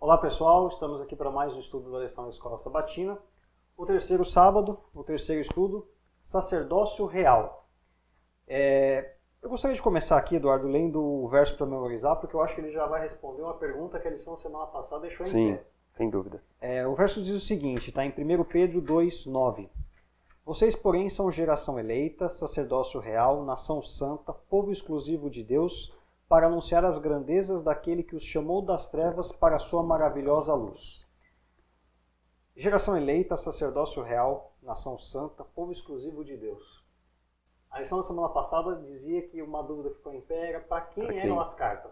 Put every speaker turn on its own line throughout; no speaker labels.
Olá pessoal, estamos aqui para mais um estudo da lição da Escola Sabatina. O terceiro sábado, o terceiro estudo, sacerdócio real. Eu gostaria de começar aqui, Eduardo, lendo o verso para memorizar, porque eu acho que ele já vai responder uma pergunta que a lição semana passada deixou em pé.
Sim, sem dúvida.
O verso diz o seguinte, está em 1 Pedro 2:9. Vocês, porém, são geração eleita, sacerdócio real, nação santa, povo exclusivo de Deus, para anunciar as grandezas daquele que os chamou das trevas para a sua maravilhosa luz. Geração eleita, sacerdócio real, nação santa, povo exclusivo de Deus. A lição da semana passada dizia que uma dúvida que ficou em pé era para quem eram as cartas.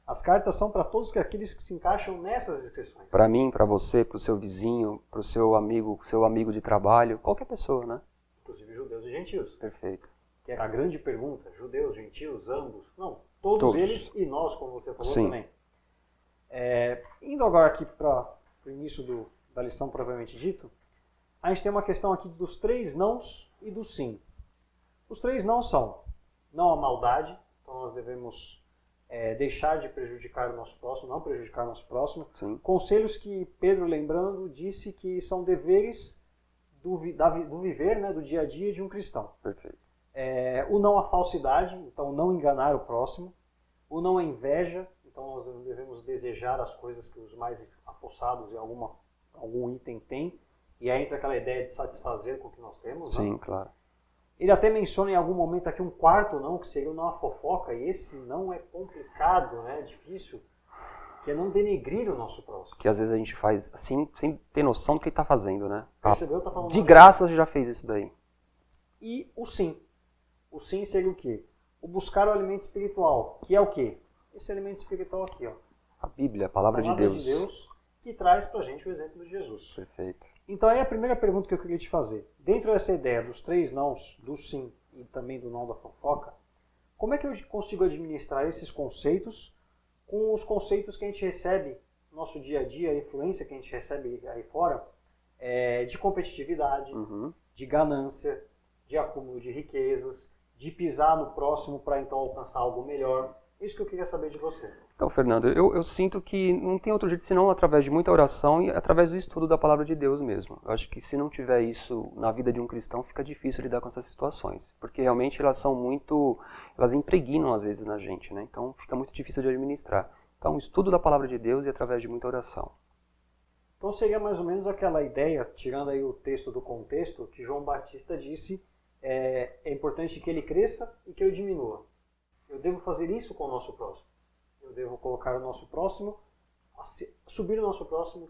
As cartas são para todos aqueles que se encaixam nessas inscrições.
Para mim, para você, para o seu vizinho, para o seu amigo de trabalho, qualquer pessoa, né?
Inclusive judeus e gentios.
Perfeito.
Que era a grande pergunta, judeus, gentios, ambos? Não, todos eles e nós, como você falou. Sim. Também. Indo agora aqui para o início da lição propriamente dito, a gente tem uma questão aqui dos três nãos e do sim. Os três não são não a maldade, então nós devemos deixar de prejudicar o nosso próximo, não prejudicar o nosso próximo.
Sim.
Conselhos que Pedro, lembrando, disse que são deveres do viver, né, do dia a dia de um cristão.
Perfeito.
O não à falsidade, então não enganar o próximo. O não à inveja, então nós devemos desejar as coisas que os mais apossados em algum item têm. E aí entra aquela ideia de satisfazer com o que nós temos.
Sim,
né?
claro.
Ele até menciona em algum momento aqui um quarto não, que seria o não à fofoca. E esse não é complicado, né, difícil, que é não denegrir o nosso próximo.
Que às vezes a gente faz assim, sem ter noção do que está fazendo, né?
Percebeu? Tá falando
de graça você já fez isso daí.
E o sim. O sim seria o quê? O buscar o alimento espiritual, que é o quê? Esse alimento espiritual aqui, ó.
A Bíblia, a palavra de Deus.
De Deus, que traz pra gente o exemplo de Jesus.
Perfeito.
Então aí a primeira pergunta que eu queria te fazer. Dentro dessa ideia dos três nãos, do sim e também do não da fofoca, como é que eu consigo administrar esses conceitos com os conceitos que a gente recebe no nosso dia a dia, a influência que a gente recebe aí fora, de competitividade, de ganância, de acúmulo de riquezas, de pisar no próximo para então alcançar algo melhor. Isso que eu queria saber de você.
Então, Fernando, eu sinto que não tem outro jeito senão através de muita oração e através do estudo da palavra de Deus mesmo. Eu acho que se não tiver isso na vida de um cristão, fica difícil lidar com essas situações. Porque realmente elas impregnam às vezes na gente, né? Então fica muito difícil de administrar. Então, estudo da palavra de Deus e através de muita oração.
Então seria mais ou menos aquela ideia, tirando aí o texto do contexto, que João Batista disse, é importante que ele cresça e que eu diminua. Eu devo fazer isso com o nosso próximo. Eu devo colocar o nosso próximo, subir o nosso próximo e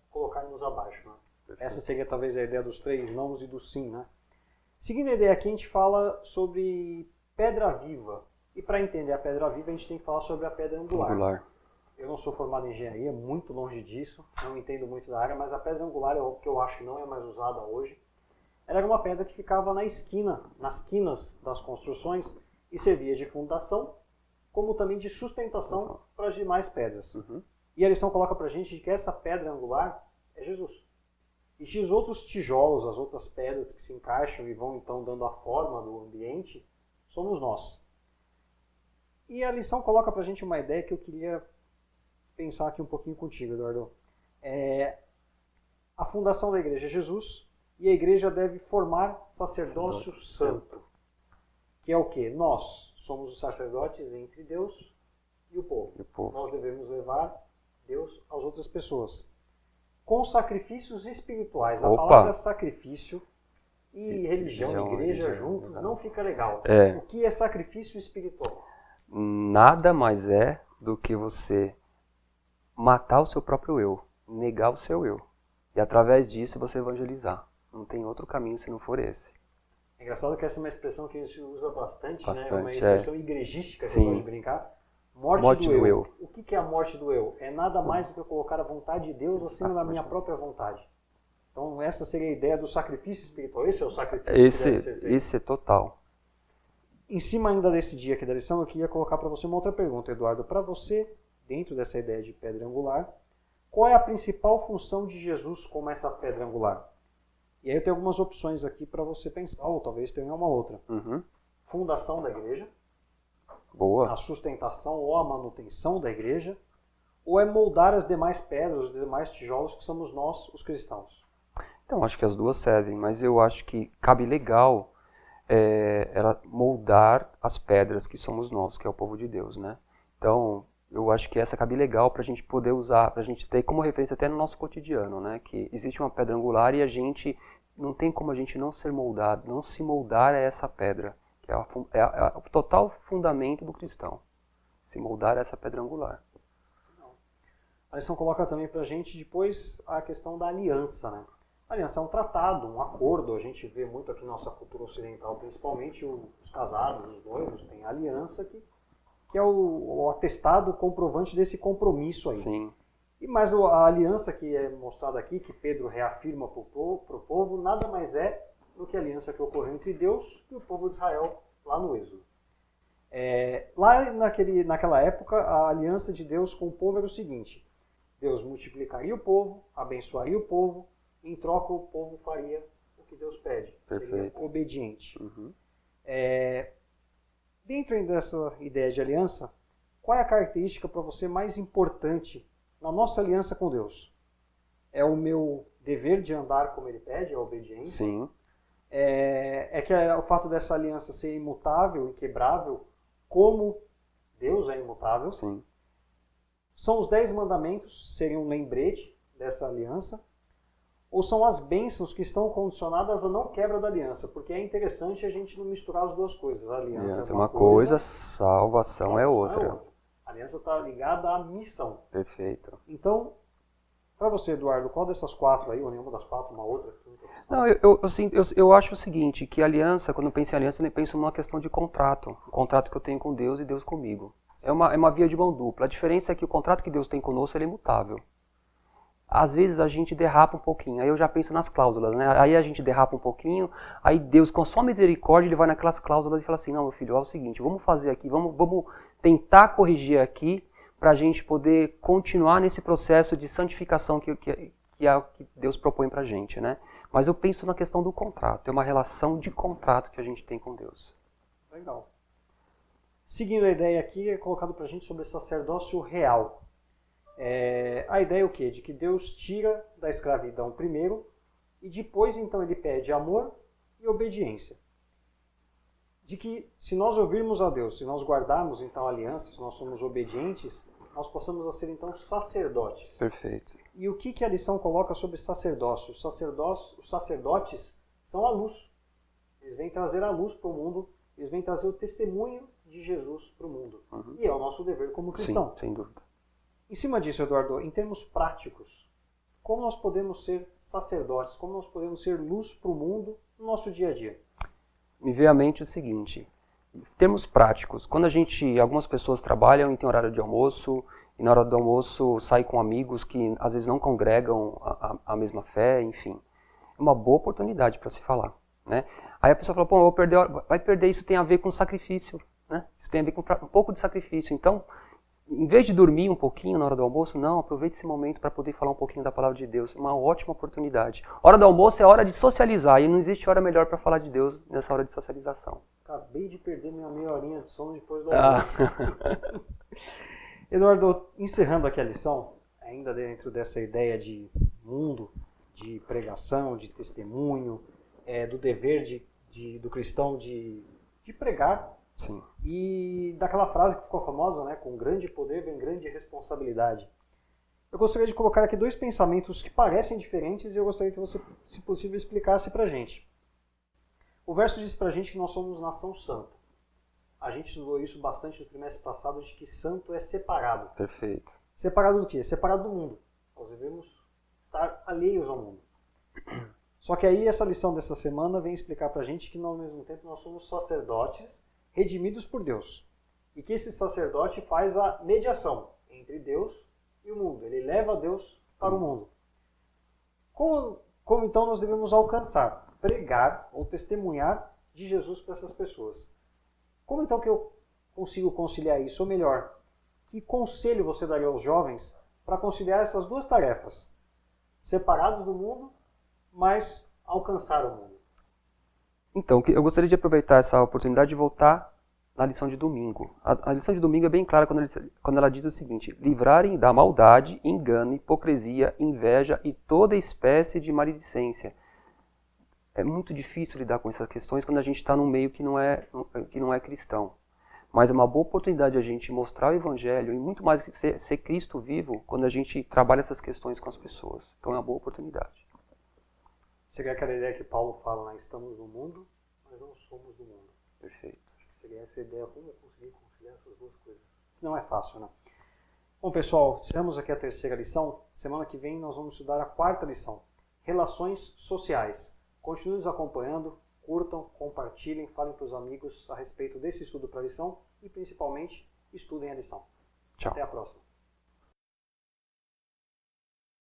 colocar-nos abaixo. Né? Essa seria talvez a ideia dos três nãos e do sim. Né? Seguindo a ideia aqui, a gente fala sobre pedra viva. E para entender a pedra viva, a gente tem que falar sobre a pedra angular. Eu não sou formado em engenharia, muito longe disso, não entendo muito da área, mas a pedra angular é o que eu acho que não é mais usada hoje. Ela era uma pedra que ficava nas quinas das construções e servia de fundação, como também de sustentação para as demais pedras. E a lição coloca para a gente que essa pedra angular é Jesus. E que os outros tijolos, as outras pedras que se encaixam e vão então dando a forma do ambiente, somos nós. E a lição coloca para a gente uma ideia que eu queria pensar aqui um pouquinho contigo, Eduardo. A fundação da igreja é Jesus e a igreja deve formar sacerdócio santo. Que é o quê? Nós somos os sacerdotes entre Deus e o povo. Nós devemos levar Deus às outras pessoas. Com sacrifícios espirituais. A palavra sacrifício e religião, igreja juntos, não fica legal. O que é sacrifício espiritual?
Nada mais é do que você matar o seu próprio eu, negar o seu eu. E através disso você evangelizar. Não tem outro caminho se não for esse.
É engraçado que essa é uma expressão que a gente usa bastante, né? Uma expressão igrejística, que eu gosto de brincar. Morte do eu. O que é a morte do eu? É nada mais do que eu colocar a vontade de Deus acima da minha própria vontade. Então essa seria a ideia do sacrifício espiritual. Esse é o sacrifício que deve ser feito.
Esse é total.
Em cima ainda desse dia aqui da lição, eu queria colocar para você uma outra pergunta, Eduardo. Para você, dentro dessa ideia de pedra angular, qual é a principal função de Jesus como essa pedra angular? E aí eu tenho algumas opções aqui para você pensar, ou talvez tenha uma outra. Fundação da igreja.
Boa.
A sustentação ou a manutenção da igreja. Ou é moldar as demais pedras, os demais tijolos que somos nós, os cristãos?
Então, acho que as duas servem, mas eu acho que cabe legal ela moldar as pedras que somos nós, que é o povo de Deus, né? Então, eu acho que essa cabe legal para a gente poder usar, para a gente ter como referência até no nosso cotidiano, né? Que existe uma pedra angular e a gente não tem como a gente não ser moldado, não se moldar a essa pedra, que é o total fundamento do cristão, se moldar a essa pedra angular.
A lição coloca também para a gente depois a questão da aliança, né? A aliança é um tratado, um acordo. A gente vê muito aqui na nossa cultura ocidental, principalmente os casados, os noivos, tem a aliança que é o atestado comprovante desse compromisso aí.
Sim.
Mas a aliança que é mostrada aqui, que Pedro reafirma para o povo, nada mais é do que a aliança que ocorreu entre Deus e o povo de Israel lá no Êxodo. Lá naquela época, a aliança de Deus com o povo era o seguinte: Deus multiplicaria o povo, abençoaria o povo, em troca o povo faria o que Deus pede.
Perfeito.
Seria obediente.
Uhum.
Dentro dessa ideia de aliança, qual é a característica para você mais importante na nossa aliança com Deus? É o meu dever de andar como Ele pede, a obediência?
Sim.
Que o fato dessa aliança ser imutável, inquebrável, como Deus é imutável?
Sim.
São os 10 mandamentos, seriam um lembrete dessa aliança? Ou são as bênçãos que estão condicionadas à não quebra da aliança? Porque é interessante a gente não misturar as duas coisas. A aliança é uma coisa,
salvação é outra.
A aliança está ligada à missão.
Perfeito.
Então, para você, Eduardo, qual dessas 4 aí, ou nenhuma das 4, uma outra?
Não, eu acho o seguinte, que aliança, quando eu penso em aliança, eu penso numa questão de contrato. O contrato que eu tenho com Deus e Deus comigo. É uma via de mão dupla. A diferença é que o contrato que Deus tem conosco ele é imutável. Às vezes a gente derrapa um pouquinho, aí eu já penso nas cláusulas, né? Aí a gente derrapa um pouquinho, aí Deus, com a sua misericórdia, ele vai naquelas cláusulas e fala assim: não, meu filho, é o seguinte, vamos fazer aqui, vamos tentar corrigir aqui, para a gente poder continuar nesse processo de santificação que é o que Deus propõe para a gente, né? Mas eu penso na questão do contrato, é uma relação de contrato que a gente tem com Deus.
Legal. Seguindo a ideia aqui, é colocado para a gente sobre sacerdócio real. A ideia é o quê? De que Deus tira da escravidão primeiro e depois então ele pede amor e obediência. De que se nós ouvirmos a Deus, se nós guardarmos então a aliança, se nós somos obedientes, nós possamos ser então sacerdotes.
Perfeito.
E o que a lição coloca sobre sacerdócio? Os sacerdotes são a luz. Eles vêm trazer a luz para o mundo, eles vêm trazer o testemunho de Jesus para o mundo.
Uhum.
E é o nosso dever como cristão.
Sim, sem dúvida.
Em cima disso, Eduardo, em termos práticos, como nós podemos ser sacerdotes, como nós podemos ser luz para o mundo no nosso dia a dia?
Me veio à mente o seguinte, em termos práticos, quando algumas pessoas trabalham e tem horário de almoço, e na hora do almoço sai com amigos que às vezes não congregam a mesma fé, enfim, é uma boa oportunidade para se falar, né? Aí a pessoa fala, pô, vai perder, isso tem a ver com sacrifício, né? Isso tem a ver com um pouco de sacrifício, então em vez de dormir um pouquinho na hora do almoço, não, aproveite esse momento para poder falar um pouquinho da palavra de Deus. Uma ótima oportunidade. Hora do almoço é hora de socializar e não existe hora melhor para falar de Deus nessa hora de socialização.
Acabei de perder minha meia horinha de sono depois do almoço. Eduardo, encerrando aqui a lição, ainda dentro dessa ideia de mundo, de pregação, de testemunho, do dever do cristão de pregar.
Sim.
E daquela frase que ficou famosa, né? Com grande poder vem grande responsabilidade. Eu gostaria de colocar aqui 2 pensamentos que parecem diferentes e eu gostaria que você, se possível, explicasse pra gente. O verso diz pra gente que nós somos nação santa. A gente estudou isso bastante no trimestre passado, de que santo é separado.
Perfeito.
Separado do quê? Separado do mundo. Nós devemos estar alheios ao mundo. Só que aí essa lição dessa semana vem explicar pra gente que ao mesmo tempo nós somos sacerdotes redimidos por Deus. E que esse sacerdote faz a mediação entre Deus e o mundo. Ele leva Deus para o mundo. Como então nós devemos alcançar, pregar ou testemunhar de Jesus para essas pessoas? Como então que eu consigo conciliar isso? Ou melhor, que conselho você daria aos jovens para conciliar essas 2 tarefas? Separados do mundo, mas alcançar o mundo.
Então, eu gostaria de aproveitar essa oportunidade de voltar na lição de domingo. A lição de domingo é bem clara quando ela diz o seguinte: livrarem da maldade, engano, hipocrisia, inveja e toda espécie de maledicência. É muito difícil lidar com essas questões quando a gente está num meio que não é cristão. Mas é uma boa oportunidade a gente mostrar o Evangelho e muito mais ser Cristo vivo quando a gente trabalha essas questões com as pessoas. Então é uma boa oportunidade.
Seria aquela ideia que Paulo fala, né? Estamos no mundo, mas não somos do mundo.
Perfeito.
Acho que seria essa ideia, como conseguir conciliar essas duas coisas. Não é fácil, né? Bom, pessoal, encerramos aqui a terceira lição. Semana que vem nós vamos estudar a quarta lição, Relações Sociais. Continuem nos acompanhando, curtam, compartilhem, falem para os amigos a respeito desse estudo para a lição e, principalmente, estudem a lição.
Tchau.
Até a próxima.